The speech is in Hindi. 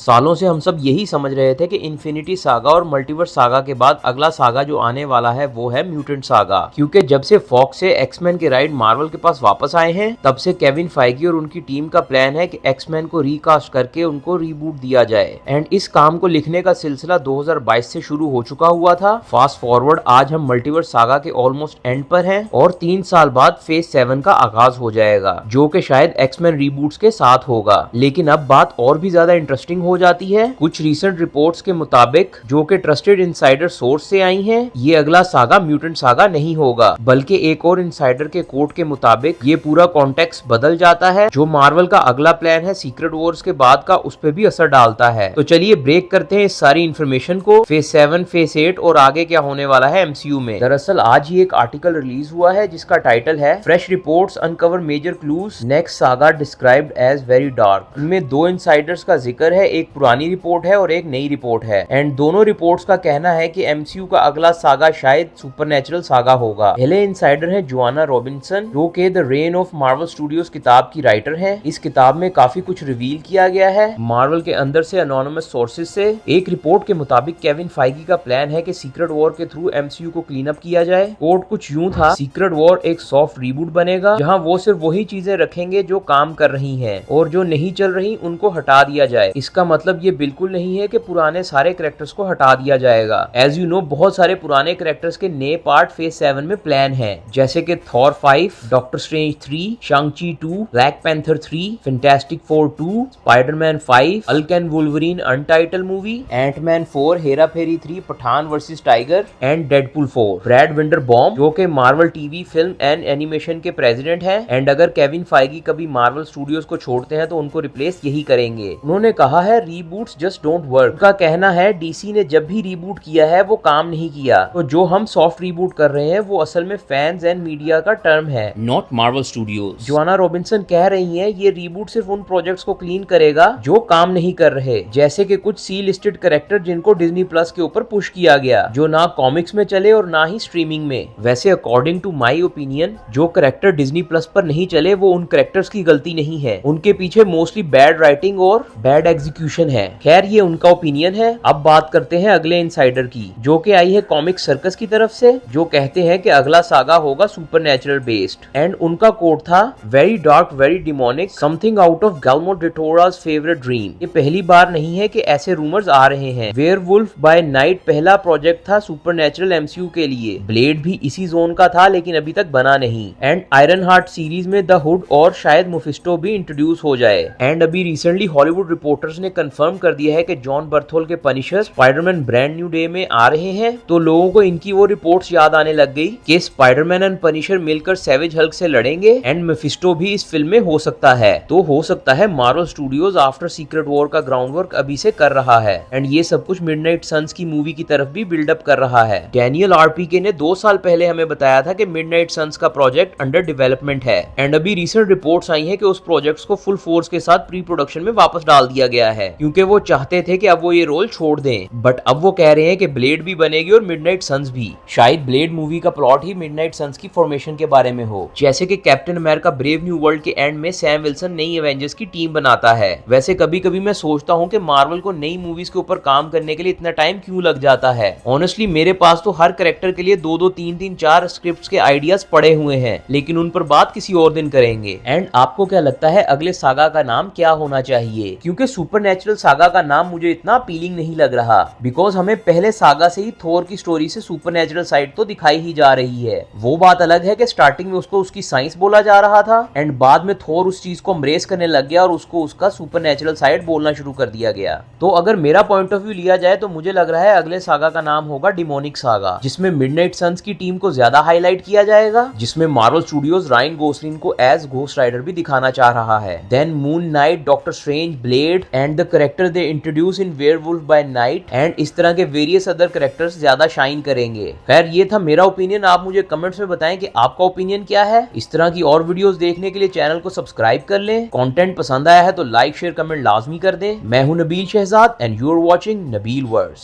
सालों से हम सब यही समझ रहे थे कि इन्फिनिटी सागा और मल्टीवर्स सागा के बाद अगला सागा जो आने वाला है वो है म्यूटेंट सागा, क्योंकि जब से फॉक्स से एक्समैन के राइट मार्वल के पास वापस आए हैं तब से केविन फाइगी और उनकी टीम का प्लान है कि एक्समैन को रिकास्ट करके उनको रीबूट दिया जाए। एंड इस काम को लिखने का सिलसिला 2022 से शुरू हो चुका हुआ था। फास्ट फॉरवर्ड आज हम मल्टीवर्स सागा के ऑलमोस्ट एंड पर हैं और 3 साल बाद फेज 7 का आगाज हो जाएगा, जो कि शायद एक्समैन रीबूट्स के साथ होगा। लेकिन अब बात और भी ज्यादा इंटरेस्टिंग हो जाती है। कुछ रीसेंट रिपोर्ट्स के मुताबिक, जो कि ट्रस्टेड इनसाइडर सोर्स से आई हैं, ये अगला सागा म्यूटेंट सागा नहीं होगा, बल्कि एक और इनसाइडर के कोट के मुताबिक ये पूरा कॉन्टेक्स्ट बदल जाता है। जो मार्वल का अगला प्लान है सीक्रेट वॉर्स के बाद का, उस पर भी असर डालता है। तो चलिए ब्रेक करते हैं इस सारी इन्फॉर्मेशन को, फेज 7, फेज 8 और आगे क्या होने वाला है एमसीयू में। दरअसल आज ही एक आर्टिकल रिलीज हुआ है जिसका टाइटल है fresh reports uncover major clues next saga described as very dark. इनमें 2 इनसाइडर्स का जिक्र है, एक पुरानी रिपोर्ट है और एक नई रिपोर्ट है। एंड दोनों रिपोर्ट्स का कहना है कि एमसीयू का अगला सागा शायद सुपरनैचुरल सागा होगा। पहले इनसाइडर है जोआना रॉबिन्सन, जो कि the rain of Marvel studios किताब की राइटर है। इस किताब में काफी कुछ रिवील किया गया है मार्वल के अंदर से अनोनिमस सोर्सेज से। एक रिपोर्ट के मुताबिक केविन फाइगी का प्लान है कि सीक्रेट वॉर के थ्रू एमसीयू को क्लीन अप किया जाए। कोट कुछ यूं था, सीक्रेट वॉर एक सॉफ्ट रीबूट बनेगा जहां वो सिर्फ वही चीजें रखेंगे जो काम कर रही हैं और जो नहीं चल रही उनको हटा दिया जाए। इसका मतलब ये बिल्कुल नहीं है कि पुराने सारे कैरेक्टर्स को हटा दिया जाएगा। एज यू नो, बहुत सारे पुराने कैरेक्टर्स के नए पार्ट फेज 7 में प्लान है, जैसे कि Thor 5, Doctor Strange 3, Shang Chi 2, Black Panther 3, Fantastic Four 2, Spider Man 5, Hulk and Wolverine untitled movie, Ant Man 4, Hera Pheri 3, Pathaan versus Tiger and Deadpool 4। Brad Winderbaum, जो कि Marvel TV film and animation के प्रेसिडेंट हैं, एंड अगर केविन फाइगी कभी मार्वल स्टूडियोज को छोड़ते हैं तो उनको रिप्लेस यही करेंगे। उन्होंने कहा है रीबूट्स जस्ट डोंट वर्क। उनका कहना है डीसी ने जब भी रीबूट किया है वो काम नहीं किया, तो जो हम सॉफ्ट रीबूट कर रहे हैं वो असल में फैंस एंड मीडिया का टर्म है, not Marvel Studios. Joanna Robinson कह रही हैं ये रीबूट सिर्फ उन प्रोजेक्ट्स को क्लीन करेगा जो काम नहीं कर रहे, जैसे कि कुछ सी लिस्टेड कैरेक्टर जिनको डिज्नी प्लस के ऊपर पुश किया गया, जो ना कॉमिक्स में चले और ना ही स्ट्रीमिंग में। वैसे अकॉर्डिंग टू माई ओपिनियन, जो कैरेक्टर डिज्नी प्लस पर नहीं चले वो उन कैरेक्टर्स की गलती नहीं है, उनके पीछे मोस्टली बैड राइटिंग और बैड एग्जीक्यूशन है। खैर ये उनका ओपिनियन है। अब बात करते हैं अगले इनसाइडर की, जो कि आई है कॉमिक सर्कस की तरफ से, जो कहते हैं कि अगला सागा होगा सुपरनैचुरल बेस्ड। एंड उनका कोट था very dark, very demonic, something out of Guillermo del Toro's favourite dream. ये पहली बार नहीं है कि ऐसे रूमर्स आ रहे हैं। वेयरवुल्फ बाय नाइट पहला प्रोजेक्ट था सुपरनैचुरल एमसीयू के लिए। ब्लेड भी इसी जोन का था लेकिन अभी तक बना नहीं। एंड आयरन हार्ट सीरीज में द हुड और शायद मुफिस्टो भी इंट्रोड्यूस हो जाए। एंड अभी रिसेंटली हॉलीवुड रिपोर्टर्स ने कंफर्म कर दिया है कि जॉन बर्थोल के Punisher Spiderman brand new day में आ रहे हैं। तो लोगों को इनकी वो रिपोर्ट्स याद आने लग गई कि स्पाइडरमैन एंड पनिशर मिलकर सैवेज हल्क से लड़ेंगे एंड मेफिस्टो भी इस फिल्म में हो सकता है। तो हो सकता है Marvel studios after secret war का ग्राउंड वर्क अभी से कर रहा है एंड ये सब कुछ मिडनाइट सन्स की मूवी की तरफ भी बिल्डअप कर रहा है। डैनियल आरपीके ने 2 साल पहले हमें बताया था कि मिडनाइट सन्स का प्रोजेक्ट अंडर डेवलपमेंट है एंड अभी रिसेंट रिपोर्ट्स आई हैं कि उस प्रोजेक्ट्स को फुल फोर्स के साथ प्री प्रोडक्शन में वापस डाल दिया गया है, क्योंकि वो चाहते थे कि अब वो ये रोल छोड़ दें। बट अब वो कह रहे हैं कि ब्लेड भी बनेगी और मिडनाइट सन्स भी। शायद ब्लेड मूवी का प्लॉट ही मिडनाइट सन्स की फॉर्मेशन के बारे में हो, जैसे कि captain America brave new world के एंड में सैम विल्सन नई एवेंजर्स की टीम बनाता है। वैसे कभी कभी मैं सोचता हूँ कि मार्वल को नई मूवीज के ऊपर काम करने के लिए इतना टाइम क्यों लग जाता है। ऑनेस्टली मेरे पास तो हर कैरेक्टर के लिए 2-2, 3-3, 4 स्क्रिप्ट्स के आइडियाज पड़े हुए हैं, लेकिन उन पर बात किसी और दिन करेंगे। एंड आपको क्या लगता है अगले सागा का नाम क्या होना चाहिए? क्योंकि सुपरनैचुरल सागा का नाम मुझे इतना अपीलिंग नहीं लग रहा, बिकॉज हमें पहले सागा से ही थोर की स्टोरी से सुपरनैचुरल साइड तो दिखाई ही जा रही है। वो बात अलग है कि स्टार्टिंग में उसको उसकी साइंस बोला जा रहा था एंड बाद में थोर उस चीज को एम्ब्रेस करने लग गया और उसको उसका सुपरनैचुरल साइड बोलना शुरू कर दिया गया। तो अगर मेरा पॉइंट ऑफ व्यू लिया जाए तो मुझे लग रहा है अगले सागा का नाम होगा डिमोनिक सागा, जिसमें मिडनाइट सन्स की टीम को ज्यादा हाईलाइट किया जाएगा, जिसमें मार्वल स्टूडियोज रायन गोसलिन को एज घोस्ट राइडर भी दिखाना चाह रहा है। Then Moon Knight, Doctor Strange, Blade and the character they introduce in Werewolf by Night and इस तरह के वेरियस अदर कैरेक्टर्स ज्यादा शाइन करेंगे। खैर ये था मेरा ओपिनियन, आप मुझे कमेंट्स में बताएं कि आपका ओपिनियन क्या है। इस तरह की और वीडियोस देखने के लिए चैनल को सब्सक्राइब कर लें। कंटेंट पसंद आया है तो लाइक शेयर कमेंट लाजमी कर दें। मैं हूं Nabeel Shahzad and you are watching Nabeel verse.